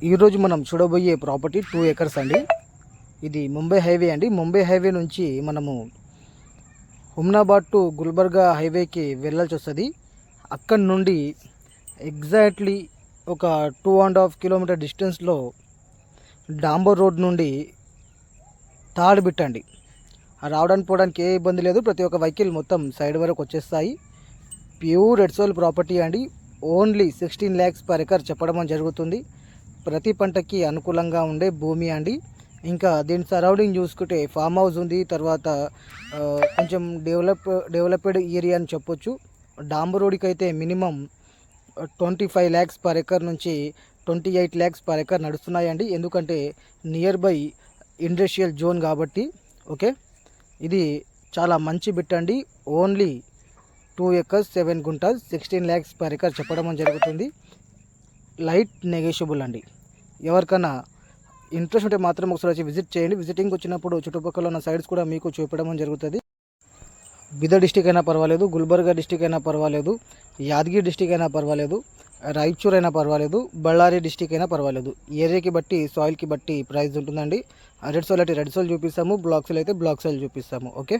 ఈరోజు మనం చూడబోయే ప్రాపర్టీ 2 ఎకర్స్ అండి. ఇది ముంబై హైవే అండి. ముంబై హైవే నుంచి మనము హుమ్నాబాద్ టు గుల్బర్గా హైవేకి వెళ్ళాల్సి వస్తుంది. అక్కడి నుండి ఎగ్జాక్ట్లీ ఒక 2.5 కిలోమీటర్ డిస్టెన్స్లో డాంబర్ రోడ్ నుండి థర్డ్ బిట్ అండి. రావడానికి పోవడానికి ఏ ఇబ్బంది లేదు. ప్రతి ఒక్క వెహికల్ మొత్తం సైడ్ వరకు వచ్చేస్తాయి. ప్యూర్ రెడ్ సోల్ ప్రాపర్టీ అండి. ఓన్లీ 16 lakhs per ఎకర్ చెప్పడం జరుగుతుంది. ప్రతి పంటకి అనుకూలంగా ఉండే భూమి అండి. ఇంకా దీని సరౌండింగ్ చూసుకుంటే ఫామ్ హౌస్ ఉంది. తర్వాత కొంచెం డెవలప్డ్ ఏరియా అని చెప్పొచ్చు. డాంబర్ రోడ్కి అయితే మినిమం 25 lakhs per ఎకర్ నుంచి 28 lakhs per ఎకర్ నడుస్తున్నాయండి. ఎందుకంటే నియర్ బై ఇండస్ట్రియల్ జోన్ కాబట్టి. ఓకే, ఇది చాలా మంచి బిట్ అండి. Only 2 acres 7 guntas 16 lakhs per acre చెప్పడం జరుగుతుంది. లైట్ నెగోషియబుల్ అండి. ఎవరికైనా ఇంట్రెస్ట్ ఉంటే మాత్రం ఒకసారి వచ్చి విజిట్ చేయండి. విజిటింగ్ వచ్చినప్పుడు చుట్టుపక్కల ఉన్న సైడ్స్ కూడా మీకు చూపించడం జరుగుతుంది. బిదర్ డిస్టిక్ అయినా పర్వాలేదు, గుల్బర్గా డిస్టిక్ అయినా పర్వాలేదు, యాదగిరి డిస్టిక్ అయినా పర్వాలేదు, రాయచూర్ అయినా పర్వాలేదు, బళ్ళారి డిస్టిక్ అయినా పర్వాలేదు. ఏరియాకి బట్టి సాయిల్కి బట్టి ప్రైస్ ఉంటుందండి. రెడ్ సాయిల్ అయితే రెడ్ సాయిల్ చూపిస్తాము, బ్లాక్ సాయిల్ అయితే బ్లాక్ సాయిల్ చూపిస్తాము. ఓకే.